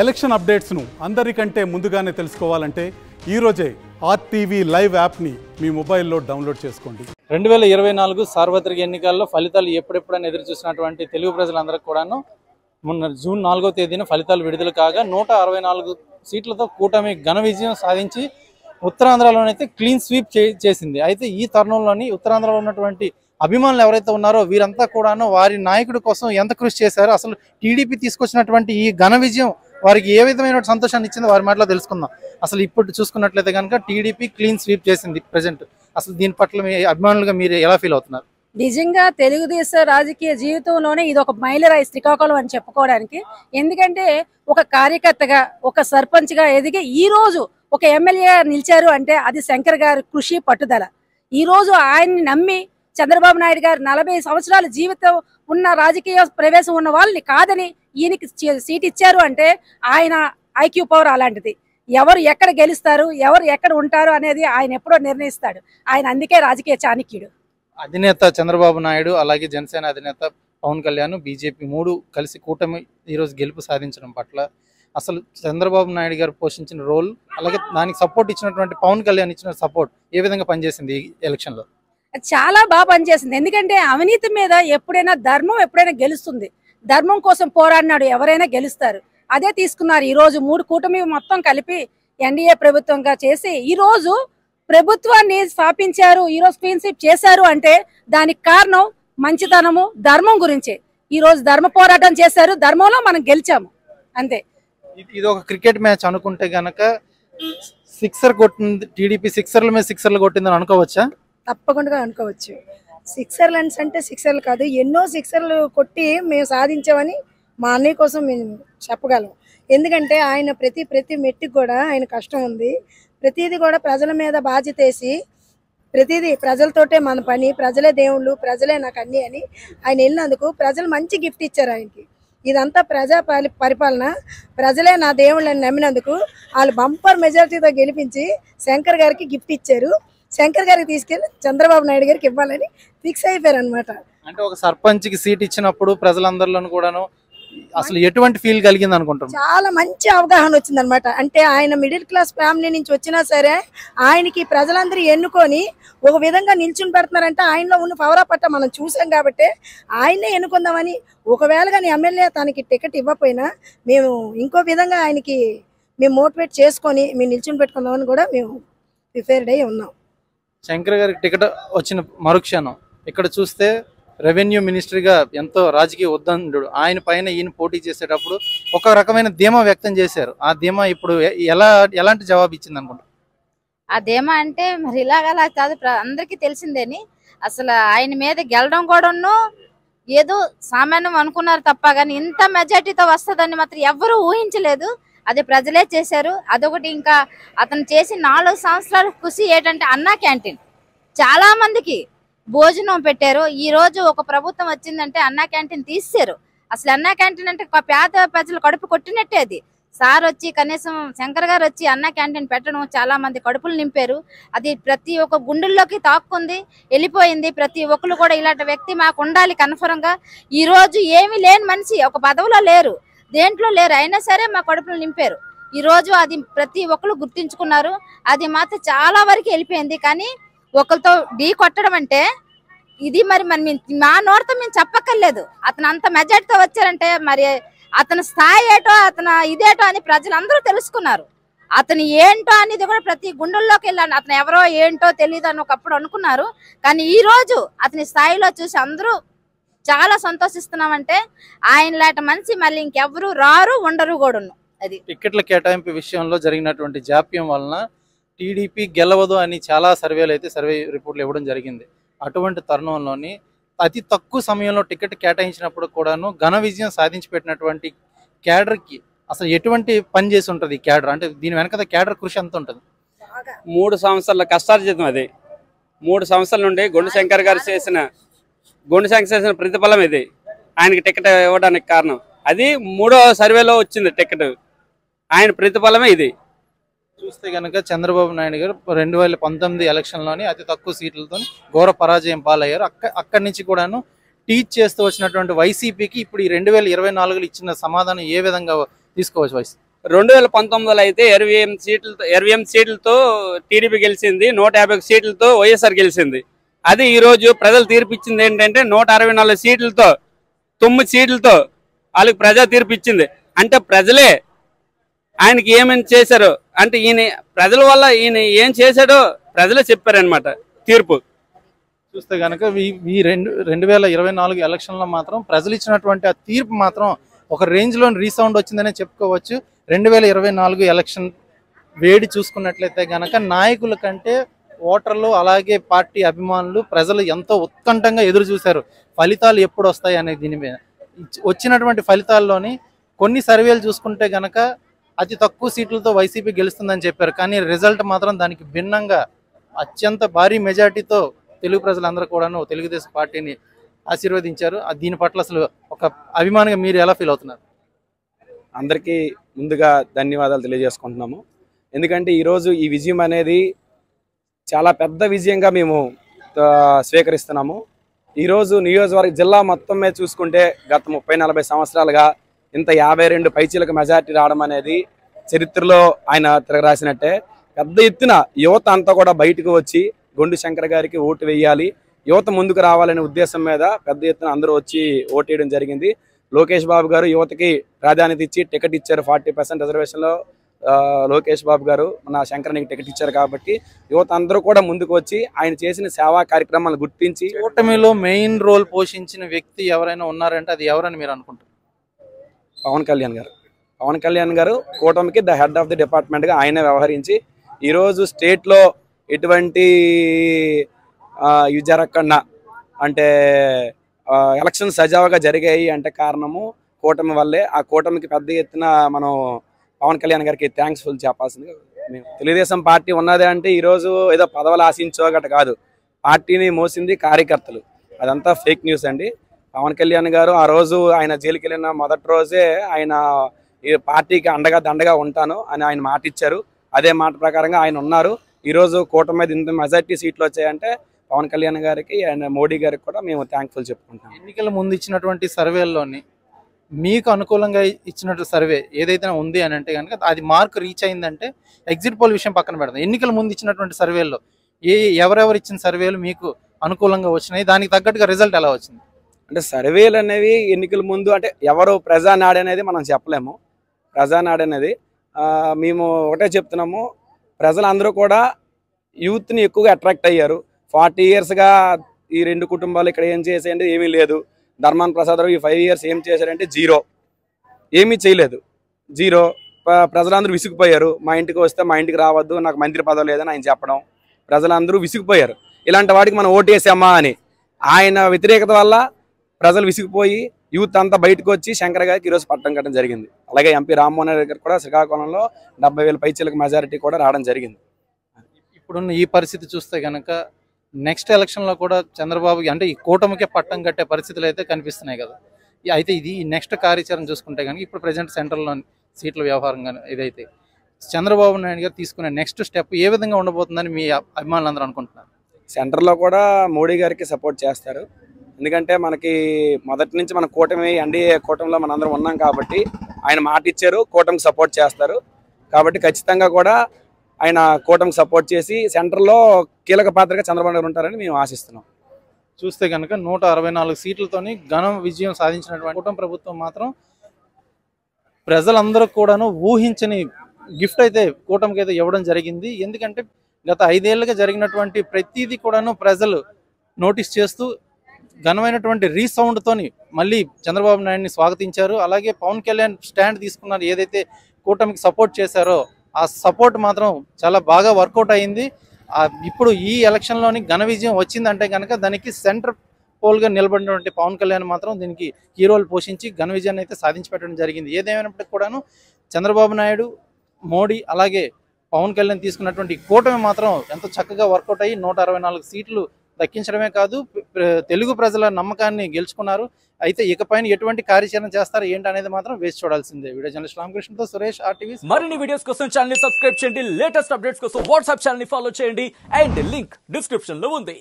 Election అప్డేట్స్ను అందరికంటే ముందుగానే తెలుసుకోవాలంటే ఈరోజే ఆర్టీవీ లైవ్ యాప్ని మీ మొబైల్లో డౌన్లోడ్ చేసుకోండి. 2024 సార్వత్రిక ఎన్నికల్లో ఫలితాలు ఎప్పుడెప్పుడని ఎదురు చూసినటువంటి తెలుగు ప్రజలందరికీ కూడాను మొన్న జూన్ 4వ తేదీన ఫలితాలు విడుదల కాగా 164 సీట్లతో కూటమి ఘన విజయం సాధించి ఉత్తరాంధ్రలోనైతే క్లీన్ స్వీప్ చేసింది. అయితే ఈ తరుణంలోని ఉత్తరాంధ్రలో ఉన్నటువంటి అభిమానులు ఎవరైతే ఉన్నారో వీరంతా కూడాను వారి నాయకుడి కోసం ఎంత కృషి చేశారో, అసలు టీడీపీ తీసుకొచ్చినటువంటి ఈ ఘన విజయం వారికి ఏ విధమైన సంతోషాన్ని ఇచ్చిందో వారి మాటలో తెలుసుకుందాం. అసలు ఇప్పుడు చూసుకున్నట్లయితే కనుక టీడీపీ క్లీన్ స్వీప్ చేసింది ప్రెజెంట్. అసలు దీని పట్ల మీ అభిమానులుగా మీరు ఎలా ఫీల్ అవుతున్నారు? నిజంగా తెలుగుదేశం రాజకీయ జీవితంలోనే ఇది ఒక మైలురాయి శ్రీకాకుళం అని చెప్పుకోవడానికి. ఎందుకంటే ఒక కార్యకర్తగా, ఒక సర్పంచ్గా ఎదిగి ఈ రోజు ఒక ఎమ్మెల్యే నిలిచారు అంటే అది శంకర్ గారి కృషి, పట్టుదల. ఈ రోజు ఆయన్ని నమ్మి చంద్రబాబు నాయుడు గారు 40 సంవత్సరాల జీవితం ఉన్న రాజకీయ ప్రవేశం ఉన్న వాళ్ళని కాదని ఈయనకి సీట్ ఇచ్చారు అంటే ఆయన ఐక్యూ పవర్ అలాంటిది. ఎవరు ఎక్కడ గెలుస్తారు, ఎవరు ఎక్కడ ఉంటారు అనేది ఆయన ఎప్పుడో నిర్ణయిస్తాడు. ఆయన అందుకే రాజకీయ చాణక్యుడు. అధినేత చంద్రబాబు నాయుడు, అలాగే జనసేన అధినేత పవన్ కళ్యాణ్, బీజేపీ 3 కలిసి కూటమి ఈరోజు గెలుపు సాధించడం పట్ల అసలు చంద్రబాబు నాయుడు గారు పోషించిన రోల్, అలాగే దానికి సపోర్ట్ ఇచ్చినటువంటి పవన్ కళ్యాణ్ ఇచ్చిన సపోర్ట్ ఏ విధంగా పనిచేసింది ఈ ఎలక్షన్లో? చాలా బాగా పనిచేసింది. ఎందుకంటే అవినీతి మీద ఎప్పుడైనా ధర్మం ఎప్పుడైనా గెలుస్తుంది. ధర్మం కోసం పోరాడినాడు ఎవరైనా గెలుస్తారు. అదే తీసుకున్నారు. ఈ రోజు 3 కూటమి మొత్తం కలిపి ఎన్డీఏ ప్రభుత్వంగా చేసి ఈ రోజు ప్రభుత్వాన్ని స్థాపించారు. ఈ రోజు క్లీన్ స్వీప్ చేశారు అంటే దానికి కారణం మంచితనము, ధర్మం గురించే. ఈ రోజు ధర్మ పోరాటం చేశారు, ధర్మంలో మనం గెలిచాము అంతే. ఇది ఒక క్రికెట్ మ్యాచ్ అనుకుంటే గనక సిక్సర్ కొట్టింది టీడీపీ, సిక్సర్ల మీద సిక్సర్లు కొట్టిందని అనుకోవచ్చా? తప్పకుండా అనుకోవచ్చు. సిక్సర్లు అంటే సిక్సర్లు కాదు, ఎన్నో సిక్సర్లు కొట్టి మేము సాధించామని మా అన్నయ్య కోసం మేము చెప్పగలం. ఎందుకంటే ఆయన ప్రతి మెట్టుకు కూడా ఆయన కష్టం ఉంది. ప్రతిదీ కూడా ప్రజల మీద బాధ్యత వేసి ప్రతిదీ ప్రజలతోటే మన పని, ప్రజలే దేవుళ్ళు, ప్రజలే నాకు అన్నీ అని ఆయన వెళ్ళినందుకు ప్రజలు మంచి గిఫ్ట్ ఇచ్చారు ఆయనకి. ఇదంతా ప్రజా పరిపాలన, ప్రజలే నా దేవుళ్ళని నమ్మినందుకు వాళ్ళు బంపర్ మెజారిటీతో గెలిపించి శంకర్ గారికి గిఫ్ట్ ఇచ్చారు. శంకర్ గారికి తీసుకెళ్లి చంద్రబాబు నాయుడు గారికి ఇవ్వాలని ఫిక్స్ అయిపోయారు అనమాట. అంటే ఒక సర్పంచ్ కి సీట్ ఇచ్చినప్పుడు ప్రజలందరిలోనూ కూడాను అసలు ఎటువంటి ఫీల్ కలిగింది అనుకుంటాం? చాలా మంచి అవగాహన వచ్చింది అనమాట. అంటే ఆయన మిడిల్ క్లాస్ ఫ్యామిలీ నుంచి వచ్చినా సరే ఆయనకి ప్రజలందరూ ఎన్నుకొని ఒక విధంగా నిల్చుని పెడుతున్నారంటే ఆయనలో ఉన్న పవరా పట్ట మనం చూసాం కాబట్టి ఆయనే ఎన్నుకుందామని, ఒకవేళ కానీ ఎమ్మెల్యే తనకి టికెట్ ఇవ్వకపోయినా మేము ఇంకో విధంగా ఆయనకి మేము మోటివేట్ చేసుకొని మేము నిల్చుని పెట్టుకుందామని కూడా మేము ప్రిపేర్డ్ అయ్యి ఉన్నాం. శంకర్ గారికి టికెట్ వచ్చిన మరుక్షణం ఇక్కడ చూస్తే రెవెన్యూ మినిస్టర్గా ఎంతో రాజకీయ ఉద్దండు ఆయన పైన ఈయన పోటీ చేసేటప్పుడు ఒక రకమైన ధీమా వ్యక్తం చేశారు. ఆ ధీమా ఇప్పుడు ఎలాంటి జవాబు ఇచ్చింది అనుకుంటా? ఆ ధీమా అంటే మరి ఇలాగలా కాదు, అందరికీ తెలిసిందేని. అసలు ఆయన మీద గెలడం కూడాను ఏదో సామాన్యం అనుకున్నారు తప్ప కానీ ఇంత మెజార్టీతో వస్తుందని మాత్రం ఎవరు ఊహించలేదు. అది ప్రజలే చేశారు. అదొకటి. ఇంకా అతను చేసి 4 సంవత్సరాల కృషి ఏంటంటే అన్నా క్యాంటీన్ చాలా మందికి భోజనం పెట్టారు. ఈ రోజు ఒక ప్రభుత్వం వచ్చిందంటే అన్నా క్యాంటీన్ తీసేశారు. అసలు అన్నా క్యాంటీన్ అంటే పేద ప్రజలు కడుపు కొట్టినట్టే. అది సార్ వచ్చి కనీసం శంకర్ గారు వచ్చి అన్నా క్యాంటీన్ పెట్టడం చాలా మంది కడుపులు నింపారు. అది ప్రతి ఒక్క గుండెల్లోకి తాక్కుంది, వెళ్ళిపోయింది. ప్రతి ఒక్కరు కూడా ఇలాంటి వ్యక్తి మాకు ఉండాలి కన్ఫర్మ్ గా. ఈ రోజు ఏమీ లేని మనిషి, ఒక పదవిలో లేరు, దేంట్లో లేరు, అయినా సరే మా కడుపులు నింపారు. ఈ రోజు అది ప్రతి ఒక్కరు గుర్తించుకున్నారు. అది మాత్రం చాలా వరకు వెళ్ళిపోయింది. కానీ ఒకరితో ఢీ కొట్టడం అంటే ఇది మరి మా నోటితో మేము చెప్పక్కర్లేదు. అతను అంత మెజార్టీతో వచ్చారంటే మరి అతని స్థాయి ఏటో, అతను ఇదేటో అని ప్రజలందరూ తెలుసుకున్నారు. అతను ఏంటో అనేది కూడా ప్రతి గుండెల్లోకి వెళ్ళాను. అతను ఎవరో ఏంటో తెలియదు అని ఒకప్పుడు అనుకున్నారు. కానీ ఈ రోజు అతని స్థాయిలో చూసి అందరూ చాలా సంతోషిస్తున్నామంటే ఆయన లాంటి మనిషి మళ్ళీ ఇంకెవరు రారు, ఉండరు కూడా. అది టికెట్ల కేటాయింపు విషయంలో జరిగినటువంటి జాప్యం వలన టీడీపీ గెలవదు అని చాలా సర్వే రిపోర్ట్లు ఇవ్వడం జరిగింది. అటువంటి తరుణంలోని అతి తక్కువ సమయంలో టికెట్ కేటాయించినప్పుడు కూడాను ఘన విజయం సాధించి పెట్టినటువంటి క్యాడర్కి అసలు ఎటువంటి పని చేసి ఉంటుంది క్యాడర్? అంటే దీని వెనక క్యాడర్ కృషి ఎంత ఉంటుంది? 3 సంవత్సరాల కష్టార్జితం అది. 3 సంవత్సరాల నుండి గుండు శంకర్ గారు చేసిన ప్రతిఫలం ఇది. ఆయనకి టికెట్ ఇవ్వడానికి కారణం అది 3వ సర్వేలో వచ్చింది టికెట్. ఆయన ప్రతిఫలమే ఇది. చూస్తే కనుక చంద్రబాబు నాయుడు గారు 2019 ఎలక్షన్లోని అతి తక్కువ సీట్లతో ఘోర పరాజయం పాలయ్యారు. అక్కడి నుంచి కూడాను టీచ్ చేస్తూ వచ్చినటువంటి వైసీపీకి ఇప్పుడు ఈ 2024లో ఇచ్చిన సమాధానం ఏ విధంగా తీసుకోవచ్చు? 2019లో అయితే 28 సీట్లతో టీడీపీ గెలిచింది, 150 సీట్లతో వైఎస్ఆర్ గెలిచింది. అది ఈ రోజు ప్రజలు తీర్పిచ్చింది ఏంటంటే 164 సీట్లతో 9 సీట్లతో వాళ్ళకి ప్రజా తీర్పిచ్చింది. అంటే ప్రజలే ఆయనకి ఏమేమి చేశారు అంటే ప్రజల వల్ల ఈయన ఏం చేశాడో ప్రజలే చెప్పారనమాట తీర్పు. చూస్తే కనుక ఈ 2024 ఎలక్షన్లో మాత్రం ప్రజలు ఇచ్చినటువంటి ఆ తీర్పు మాత్రం ఒక రేంజ్లో రీసౌండ్ వచ్చిందనే చెప్పుకోవచ్చు. 2024 ఎలక్షన్ వేడి చూసుకున్నట్లయితే కనుక నాయకుల కంటే ఓటర్లు అలాగే పార్టీ అభిమానులు ప్రజలు ఎంతో ఉత్కంఠంగా ఎదురు చూశారు ఫలితాలు ఎప్పుడు వస్తాయి అనే దీని మీద. వచ్చినటువంటి ఫలితాల్లోని కొన్ని సర్వేలు చూసుకుంటే కనుక అతి తక్కువ సీట్లతో వైసీపీ గెలుస్తుందని చెప్పారు. కానీ రిజల్ట్ మాత్రం దానికి భిన్నంగా అత్యంత భారీ మెజార్టీతో తెలుగు ప్రజలందరూ కూడాను తెలుగుదేశం పార్టీని ఆశీర్వదించారు. దీని పట్ల అసలు ఒక అభిమానిగా మీరు ఎలా ఫీల్ అవుతున్నారు? అందరికీ ముందుగా ధన్యవాదాలు తెలియజేసుకుంటున్నాము. ఎందుకంటే ఈరోజు ఈ విజయం అనేది చాలా పెద్ద విజయంగా మేము స్వీకరిస్తున్నాము. ఈరోజు నియోజకవర్గ జిల్లా మొత్తం మీద చూసుకుంటే గత 30-40 సంవత్సరాలుగా ఇంత 52 పైచీలకు మెజార్టీ రావడం అనేది చరిత్రలో ఆయన తిరగరాసినట్టే. పెద్ద ఎత్తున యువత అంతా కూడా బయటకు వచ్చి గొండు శంకర్ గారికి ఓటు వేయాలి, యువత ముందుకు రావాలనే ఉద్దేశం మీద పెద్ద ఎత్తున అందరూ వచ్చి ఓటు వేయడం జరిగింది. లోకేష్ బాబు గారు యువతకి ప్రాధాన్యత ఇచ్చి టికెట్ ఇచ్చారు. 40% రిజర్వేషన్లో లోకేష్ బాబు గారు మన శంకర్నికి టికెట్ ఇచ్చారు కాబట్టి యువత అందరూ కూడా ముందుకు వచ్చి ఆయన చేసిన సేవా కార్యక్రమాలను గుర్తించి. కూటమిలో మెయిన్ రోల్ పోషించిన వ్యక్తి ఎవరైనా ఉన్నారంటే అది ఎవరని మీరు అనుకుంటారు? పవన్ కళ్యాణ్ గారు. పవన్ కళ్యాణ్ గారు కూటమికి ద హెడ్ ఆఫ్ ది డిపార్ట్మెంట్గా ఆయనే వ్యవహరించి ఈరోజు స్టేట్లో ఎటువంటి ఇవి జరగకుండా అంటే ఎలక్షన్ సజావుగా జరిగాయి అంటే కారణము కూటమి వల్లే. ఆ కూటమికి పెద్ద ఎత్తున మనం పవన్ కళ్యాణ్ గారికి థ్యాంక్స్ఫుల్ చెప్పాల్సింది. మేము తెలుగుదేశం పార్టీ ఉన్నది అంటే ఈరోజు ఏదో పదవులు ఆశించోగట కాదు, పార్టీని మోసింది కార్యకర్తలు. అదంతా ఫేక్ న్యూస్ అండి. పవన్ కళ్యాణ్ గారు ఆ రోజు ఆయన జైలుకి వెళ్ళిన మొదటి రోజే ఆయన ఈ పార్టీకి అండగా దండగా ఉంటాను అని ఆయన మాట ఇచ్చారు. అదే మాట ప్రకారంగా ఆయన ఉన్నారు. ఈరోజు కూటమి మీద ఇంత మెజార్టీ సీట్లు వచ్చాయంటే పవన్ కళ్యాణ్ గారికి అండ్ మోడీ గారికి కూడా మేము థ్యాంక్ఫుల్ చెప్పుకుంటాం. ఎన్నికల ముందు ఇచ్చినటువంటి సర్వేల్లోని మీకు అనుకూలంగా ఇచ్చినట్టు సర్వే ఏదైతే ఉంది అని అంటే కనుక అది మార్క్ రీచ్ అయిందంటే ఎగ్జిట్ పోల్ విషయం పక్కన పెడదాం. ఎన్నికల ముందు ఇచ్చినటువంటి సర్వేల్లో ఎవరెవరు ఇచ్చిన సర్వేలు మీకు అనుకూలంగా వచ్చినాయి, దానికి తగ్గట్టుగా రిజల్ట్ ఎలా వచ్చింది? అంటే సర్వేలు అనేవి ఎన్నికల ముందు అంటే ఎవరు ప్రజానాడు అనేది మనం చెప్పలేము. ప్రజానాడు అనేది మేము ఒకటే చెప్తున్నాము, ప్రజలందరూ కూడా యూత్ని ఎక్కువగా అట్రాక్ట్ అయ్యారు. 40 ఇయర్స్గా ఈ 2 కుటుంబాలు ఇక్కడ ఏం చేసాయంటే ఏమీ లేదు. ధర్మాన ప్రసాద్ రావు ఈ 5 ఇయర్స్ ఏం చేశారంటే జీరో, ఏమీ చేయలేదు, జీరో. ప్రజలందరూ విసిగిపోయారు. మా ఇంటికి వస్తే మా ఇంటికి రావద్దు, నాకు మంత్రి పదవి లేదని ఆయన చెప్పడం, ప్రజలందరూ విసిగిపోయారు. ఇలాంటి వాడికి మనం ఓటేసామా అని. ఆయన వ్యతిరేకత వల్ల ప్రజలు విసిగిపోయి యూత్ అంతా బయటకు వచ్చి శంకర్ గారికి ఈరోజు పట్టం కట్టడం జరిగింది. అలాగే ఎంపీ రామ్మోహన్ రెడ్డి గారు కూడా శ్రీకాకుళంలో 70,000 పైచీలకు మెజారిటీ కూడా రావడం జరిగింది. ఇప్పుడున్న ఈ పరిస్థితి చూస్తే కనుక నెక్స్ట్ ఎలక్షన్లో కూడా చంద్రబాబుకి అంటే ఈ కూటమికే పట్టం కట్టే పరిస్థితులు అయితే కనిపిస్తున్నాయి కదా. అయితే ఇది నెక్స్ట్ కార్యాచరణ చూసుకుంటే కనుక ఇప్పుడు ప్రజెంట్ సెంట్రల్లో సీట్ల వ్యవహారం కానీ ఇదైతే చంద్రబాబు నాయుడు గారు తీసుకునే నెక్స్ట్ స్టెప్ ఏ విధంగా ఉండబోతుందని మీ అభిమానులందరూ అనుకుంటున్నారు? సెంటర్లో కూడా మోడీ గారికి సపోర్ట్ చేస్తారు. ఎందుకంటే మనకి మొదటి నుంచి మన కూటమి ఎన్డీఏ కూటమిలో మనందరం ఉన్నాం కాబట్టి ఆయన మాట ఇచ్చారు, కూటమికి సపోర్ట్ చేస్తారు. కాబట్టి ఖచ్చితంగా కూడా ఆయన కూటమికి సపోర్ట్ చేసి సెంటర్లో కీలక పాత్రగా చంద్రబాబు నాయుడు ఉంటారని మేము ఆశిస్తున్నాం. చూస్తే కనుక 164 సీట్లతోని ఘన విజయం సాధించినటువంటి కూటమి ప్రభుత్వం మాత్రం ప్రజలందరూ కూడాను ఊహించని గిఫ్ట్ అయితే కూటమికి అయితే ఇవ్వడం జరిగింది. ఎందుకంటే గత 5 ఏళ్ళుగా జరిగినటువంటి ప్రతిదీ కూడాను ప్రజలు నోటీస్ చేస్తూ ఘనమైనటువంటి రీసౌండ్తోని మళ్ళీ చంద్రబాబు నాయుడిని స్వాగతించారు. అలాగే పవన్ కళ్యాణ్ స్టాండ్ తీసుకున్నారు, ఏదైతే కూటమికి సపోర్ట్ చేశారో ఆ సపోర్ట్ మాత్రం చాలా బాగా వర్కౌట్ అయింది. ఇప్పుడు ఈ ఎలక్షన్లోని ఘన విజయం వచ్చిందంటే కనుక దానికి సెంటర్ పోల్గా నిలబడినటువంటి పవన్ కళ్యాణ్ మాత్రం దీనికి హీరోలు పోషించి ఘన విజయాన్ని అయితే సాధించి పెట్టడం జరిగింది. ఏదేమైనప్పటికీ కూడాను చంద్రబాబు నాయుడు, మోడీ అలాగే పవన్ కళ్యాణ్ తీసుకున్నటువంటి కూటమి మాత్రం ఎంతో చక్కగా వర్కౌట్ అయ్యి 164 సీట్లు దక్కించడమే కాదు తెలుగు ప్రజల నమ్మకాన్ని గెలుచుకున్నారు. అయితే ఇకపైన ఎటువంటి కార్యాచరణ చేస్తారు ఏంటి అనేది మాత్రం వేచి చూడాల్సిందే. వీడియో జర్నలిస్ట్ రామకృష్ణతో సురేష్, RTV. మరిన్ని వీడియోస్ కోసం ఛానల్ ని సబ్స్క్రైబ్ చేయండి, లేటెస్ట్ అప్డేట్స్ కోసం వాట్సాప్ ఛానల్ ని ఫాలో చేయండి అండ్ లింక్ డిస్క్రిప్షన్ లో ఉంది.